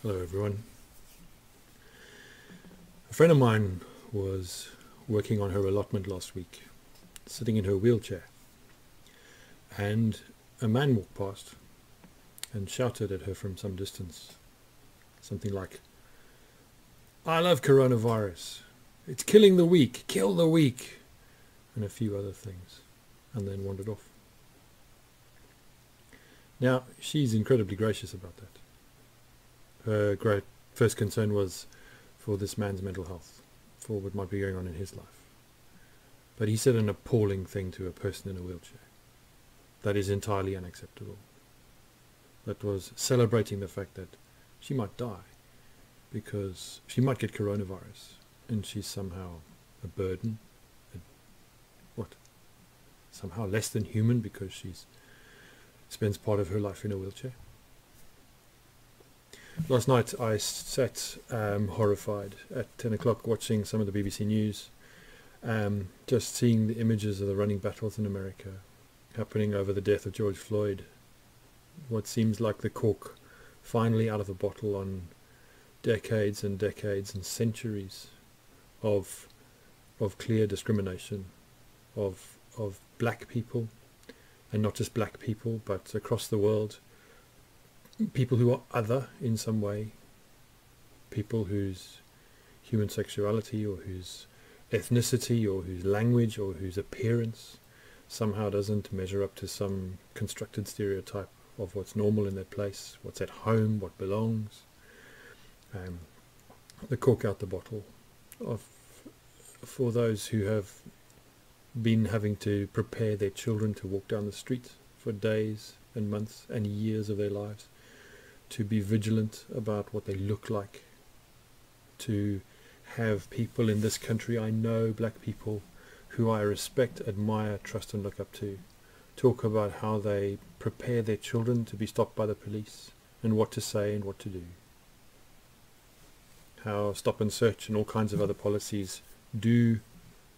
Hello everyone. A friend of mine was working on her allotment last week, sitting in her wheelchair, and a man walked past and shouted at her from some distance, something like, "I love coronavirus, it's killing the weak, kill the weak," and a few other things, and then wandered off. Now, she's incredibly gracious about that. Her great first concern was for this man's mental health, for what might be going on in his life. But he said an appalling thing to a person in a wheelchair. That is entirely unacceptable. That was celebrating the fact that she might die, because she might get coronavirus, and she's somehow a burden, somehow less than human because she spends part of her life in a wheelchair. Last night I sat horrified at 10 o'clock watching some of the BBC News, just seeing the images of the running battles in America happening over the death of George Floyd. What seems like the cork finally out of the bottle on decades and decades and centuries of clear discrimination of black people, and not just black people but across the world, people who are other in some way, people whose human sexuality or whose ethnicity or whose language or whose appearance somehow doesn't measure up to some constructed stereotype of what's normal in their place, what's at home, what belongs. The cork out the bottle for those who have been having to prepare their children to walk down the street for days and months and years of their lives, to be vigilant about what they look like, to have people in this country, I know black people who I respect, admire, trust and look up to, talk about how they prepare their children to be stopped by the police and what to say and what to do. How stop and search and all kinds of other policies do,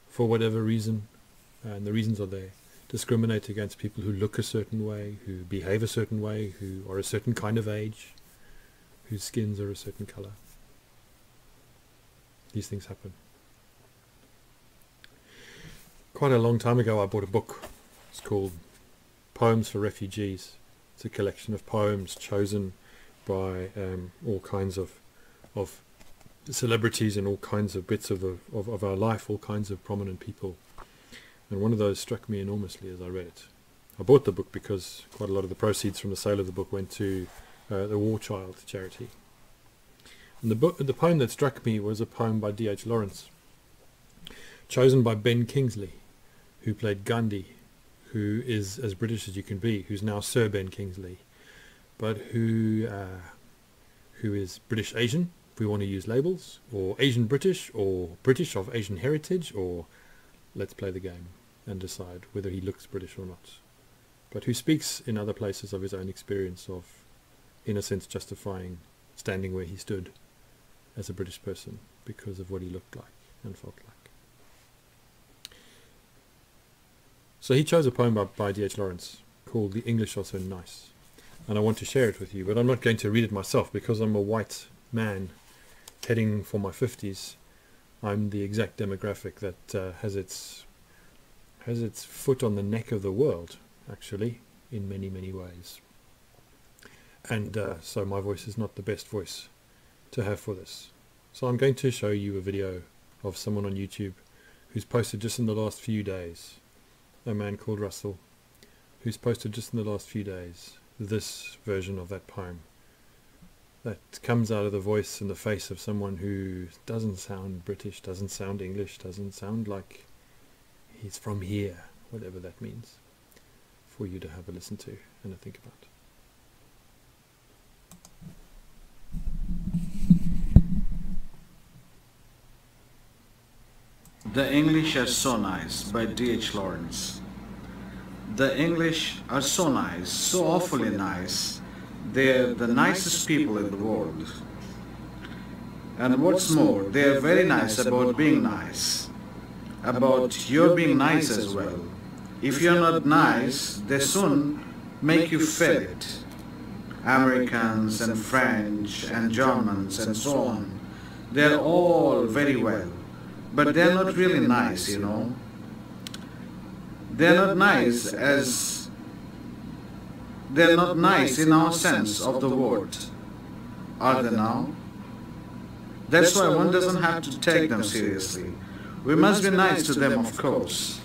for whatever reason, and the reasons are there, discriminate against people who look a certain way, who behave a certain way, who are a certain kind of age, whose skins are a certain colour. These things happen. Quite a long time ago I bought a book. It's called Poems for Refugees. It's a collection of poems chosen by all kinds of celebrities and all kinds of bits of our life, all kinds of prominent people. And one of those struck me enormously as I read it. I bought the book because quite a lot of the proceeds from the sale of the book went to the War Child charity. And the poem that struck me was a poem by D.H. Lawrence, chosen by Ben Kingsley, who played Gandhi, who is as British as you can be, who's now Sir Ben Kingsley, but who is British Asian, if we want to use labels, or Asian British, or British of Asian heritage, or let's play the game and decide whether he looks British or not, but who speaks in other places of his own experience of, in a sense, justifying standing where he stood as a British person because of what he looked like and felt like. So he chose a poem by D.H. Lawrence called The English Are So Nice, and I want to share it with you, but I'm not going to read it myself because I'm a white man heading for my 50s. I'm the exact demographic that has its foot on the neck of the world, actually, in many, many ways. And so my voice is not the best voice to have for this. So I'm going to show you a video of someone on YouTube who's posted just in the last few days, a man called Russell, who's posted just in the last few days this version of that poem that comes out of the voice and the face of someone who doesn't sound British, doesn't sound English, doesn't sound like he's from here, whatever that means, for you to have a listen to and a think about. The English Are So Nice by D.H. Lawrence. The English are so nice, so awfully nice. They're the nicest people in the world. And what's more, they're very nice about being nice. About your being nice as well. If you're not nice, they soon make you feel it. Americans and French and Germans and so on. They're all very well, but they're not really nice, you know. They're not nice as they're not nice in our sense of the word. Are they now? That's why one doesn't have to take them seriously. We must be nice to them, of course.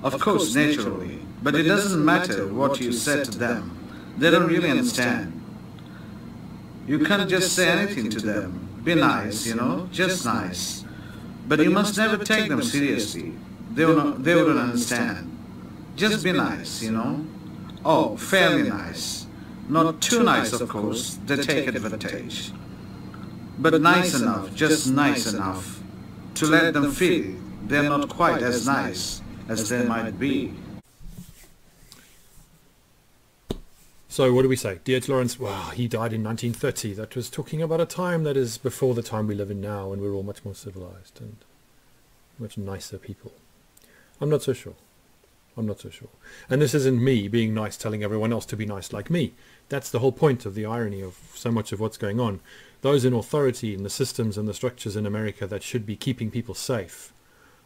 Of course, naturally. But it doesn't matter what you say to them. They don't really understand. You can't just say anything to them. Be nice, you know, just nice. But you must never take them seriously. They wouldn't understand. Just be nice, you know. Oh, fairly nice. Not too nice, of course. They take advantage. But nice enough, just nice enough, to let them feel they're not quite as nice as they might be. So what do we say? D.H. Lawrence, well, he died in 1930. That was talking about a time that is before the time we live in now, and we're all much more civilized and much nicer people. I'm not so sure. I'm not so sure. And this isn't me being nice, telling everyone else to be nice like me. That's the whole point of the irony of so much of what's going on. Those in authority in the systems and the structures in America that should be keeping people safe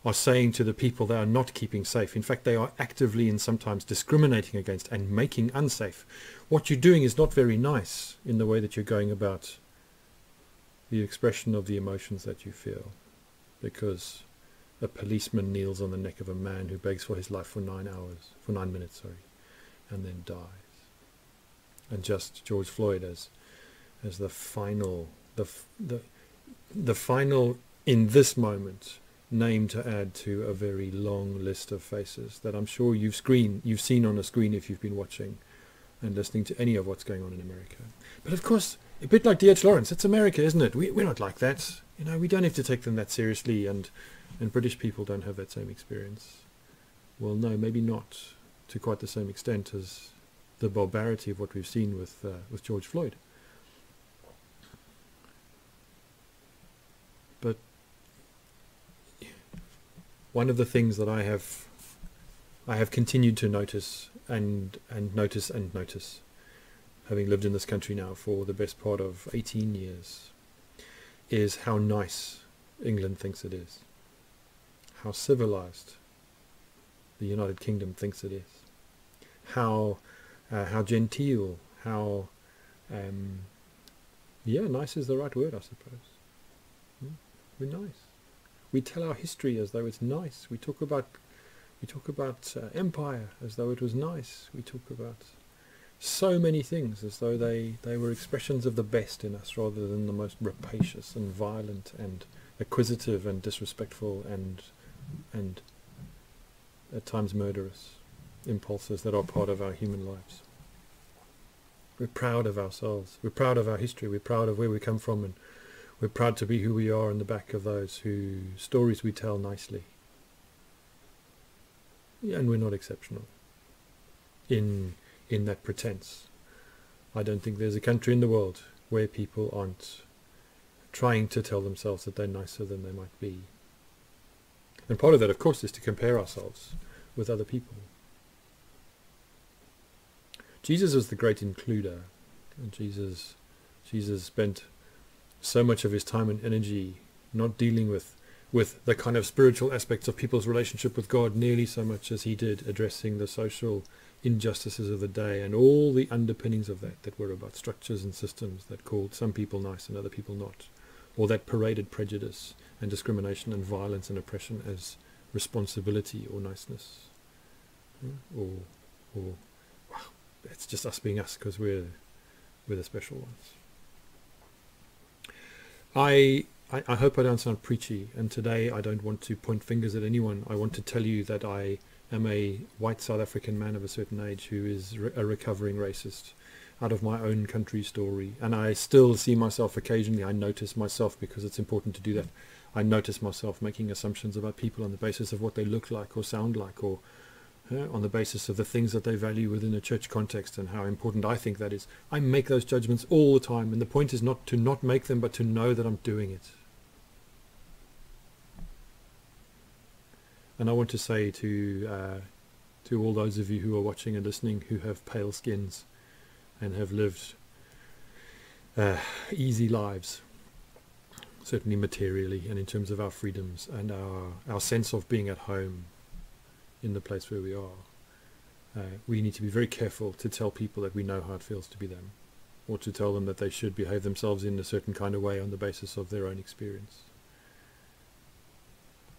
are saying to the people they are not keeping safe. In fact, they are actively and sometimes discriminating against and making unsafe. What you're doing is not very nice in the way that you're going about the expression of the emotions that you feel, because a policeman kneels on the neck of a man who begs for his life for 9 minutes, and then dies. And just George Floyd as the final, the final in this moment name to add to a very long list of faces that I'm sure you've seen on a screen if you've been watching and listening to any of what's going on in America. But of course, a bit like D.H. Lawrence, it's America, isn't it? We're not like that. You know, we don't have to take them that seriously, and British people don't have that same experience. Well, no, maybe not to quite the same extent as the barbarity of what we've seen with George Floyd. But one of the things that I have continued to notice and notice, having lived in this country now for the best part of 18 years, is how nice England thinks it is, how civilized the United Kingdom thinks it is, how genteel, how nice is the right word, I suppose. We're nice. We tell our history as though it's nice. We talk about empire as though it was nice. We talk about so many things as though they were expressions of the best in us, rather than the most rapacious and violent and acquisitive and disrespectful and at times murderous impulses that are part of our human lives. We're proud of ourselves. We're proud of our history. We're proud of where we come from, and we're proud to be who we are in the back of those whose stories we tell nicely. And we're not exceptional in that pretense. I don't think there's a country in the world where people aren't trying to tell themselves that they're nicer than they might be. And part of that, of course, is to compare ourselves with other people. Jesus is the great includer, and Jesus spent so much of his time and energy not dealing with the kind of spiritual aspects of people's relationship with God nearly so much as he did addressing the social injustices of the day and all the underpinnings of that were about structures and systems that called some people nice and other people not, or that paraded prejudice and discrimination and violence and oppression as responsibility or niceness, or wow, it's just us being us because we're the special ones. I hope I don't sound preachy, and today I don't want to point fingers at anyone. I want to tell you that I am a white South African man of a certain age who is a recovering racist out of my own country story, and I still see myself occasionally. I notice myself, because it's important to do that. I notice myself making assumptions about people on the basis of what they look like or sound like, or on the basis of the things that they value within a church context and how important I think that is. I make those judgments all the time, and the point is not to not make them, but to know that I'm doing it. And I want to say to all those of you who are watching and listening who have pale skins, and have lived easy lives, certainly materially and in terms of our freedoms and our sense of being at home in the place where we are. We need to be very careful to tell people that we know how it feels to be them, or to tell them that they should behave themselves in a certain kind of way on the basis of their own experience.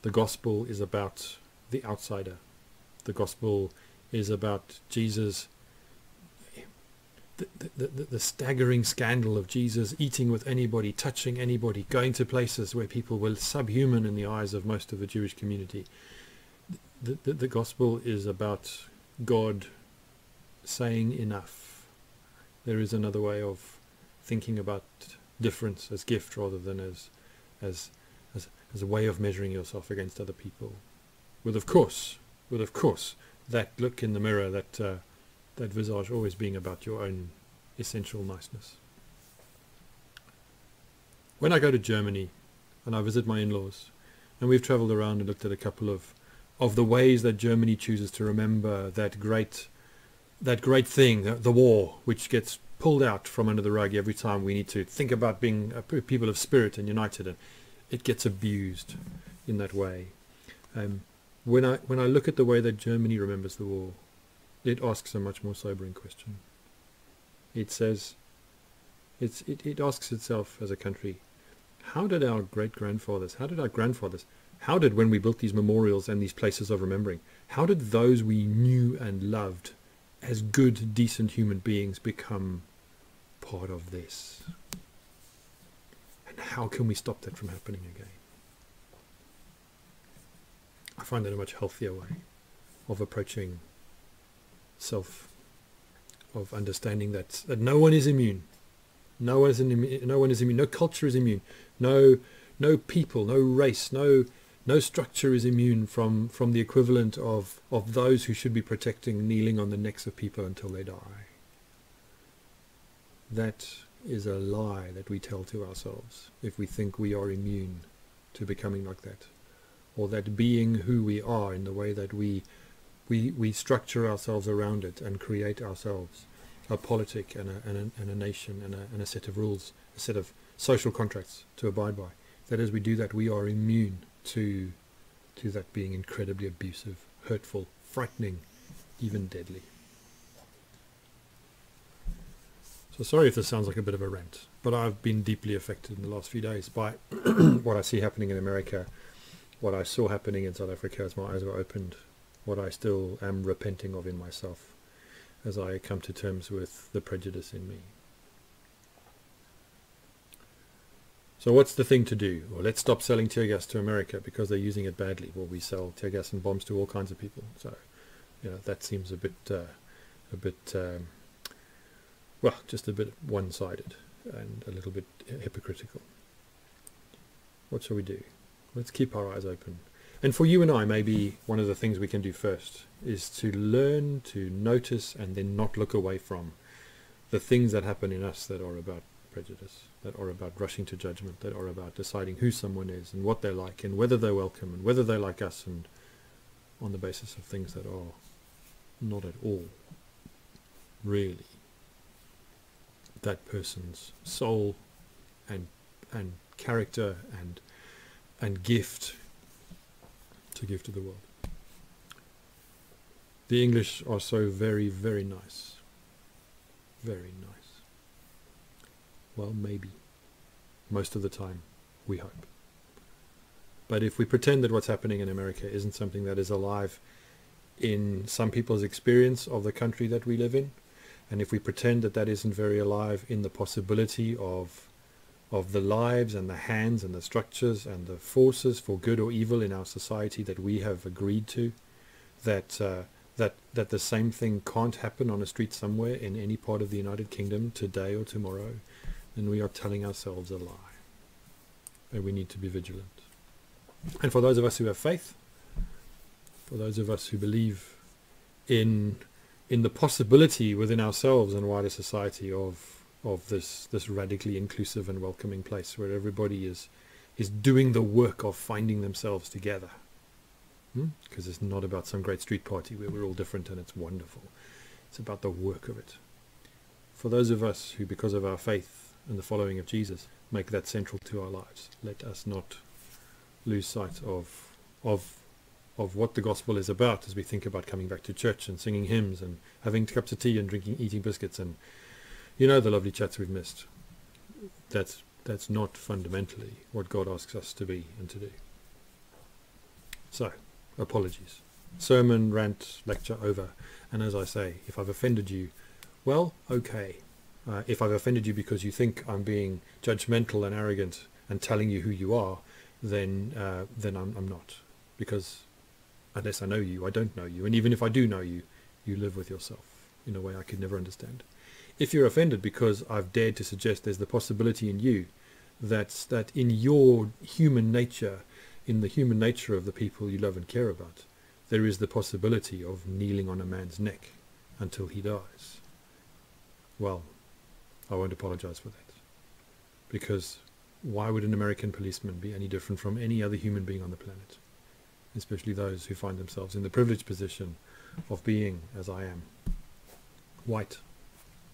The gospel is about the outsider. The gospel is about Jesus, the staggering scandal of Jesus eating with anybody, touching anybody, going to places where people were subhuman in the eyes of most of the Jewish community. The gospel is about God saying enough. There is another way of thinking about difference as gift rather than as a way of measuring yourself against other people. With of course that look in the mirror, that visage always being about your own essential niceness. When I go to Germany and I visit my in-laws, and we've travelled around and looked at a couple of the ways that Germany chooses to remember that great thing, the war, which gets pulled out from under the rug every time we need to think about being a people of spirit and united, and it gets abused in that way. When I look at the way that Germany remembers the war, it asks a much more sobering question. It says, it asks itself as a country, how did our great-grandfathers, how did when we built these memorials and these places of remembering, how did those we knew and loved as good, decent human beings become part of this? And how can we stop that from happening again? I find that a much healthier way of approaching self, of understanding that no one is immune. No one is immune. No culture is immune. No people, no race, no structure is immune from the equivalent of those who should be protecting, kneeling on the necks of people until they die. That is a lie that we tell to ourselves if we think we are immune to becoming like that, or that being who we are in the way that we structure ourselves around it and create ourselves a politic and a nation and a set of rules, a set of social contracts to abide by. That as we do that, we are immune to that being incredibly abusive, hurtful, frightening, even deadly. So sorry if this sounds like a bit of a rant, but I've been deeply affected in the last few days by what I see happening in America, what I saw happening in South Africa as my eyes were opened, what I still am repenting of in myself as I come to terms with the prejudice in me. So what's the thing to do? Well, let's stop selling tear gas to America because they're using it badly. Well, we sell tear gas and bombs to all kinds of people. So, that seems a bit just a bit one-sided and a little bit hypocritical. What shall we do? Let's keep our eyes open. And for you and I, maybe one of the things we can do first is to learn to notice and then not look away from the things that happen in us that are about prejudice, that are about rushing to judgment, that are about deciding who someone is and what they're like and whether they're welcome and whether they're like us, and on the basis of things that are not at all really that person's soul and character and gift to give to the world. The English are so very, very nice. Very nice. Well, maybe. Most of the time, we hope. But if we pretend that what's happening in America isn't something that is alive in some people's experience of the country that we live in, and if we pretend that that isn't very alive in the possibility of the lives and the hands and the structures and the forces for good or evil in our society that we have agreed to, that the same thing can't happen on a street somewhere in any part of the United Kingdom today or tomorrow, then we are telling ourselves a lie. And we need to be vigilant. And for those of us who have faith, for those of us who believe in the possibility within ourselves and wider society of this radically inclusive and welcoming place where everybody is doing the work of finding themselves together. Because it's not about some great street party where we're all different and it's wonderful. It's about the work of it. for those of us who, because of our faith and the following of Jesus, make that central to our lives, let us not lose sight of what the gospel is about as we think about coming back to church and singing hymns and having cups of tea and eating biscuits and, you know, the lovely chats we've missed. That's not fundamentally what God asks us to be and to do. So, apologies. Sermon, rant, lecture over. And as I say, if I've offended you, well, okay. If I've offended you because you think I'm being judgmental and arrogant and telling you who you are, then I'm not. Because unless I know you, I don't know you. And even if I do know you, you live with yourself in a way I could never understand. If you're offended because I've dared to suggest there's the possibility in you that in your human nature, in the human nature of the people you love and care about, there is the possibility of kneeling on a man's neck until he dies, well, I won't apologize for that. Because why would an American policeman be any different from any other human being on the planet? Especially those who find themselves in the privileged position of being, as I am, white,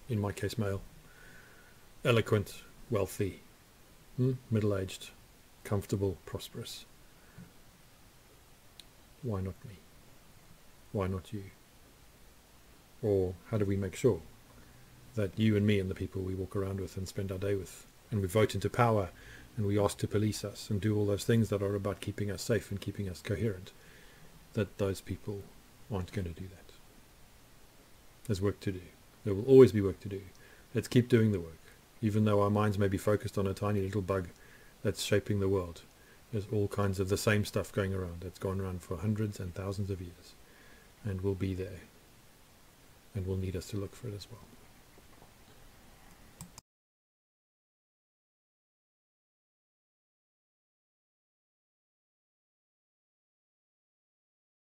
in my case male, eloquent, wealthy, middle-aged, comfortable, prosperous. Why not me? Why not you? Or how do we make sure that you and me and the people we walk around with and spend our day with, and we vote into power and we ask to police us and do all those things that are about keeping us safe and keeping us coherent, that those people aren't going to do that? There's work to do. There will always be work to do. Let's keep doing the work. Even though our minds may be focused on a tiny little bug that's shaping the world, there's all kinds of the same stuff going around that's gone around for hundreds and thousands of years and will be there and will need us to look for it as well.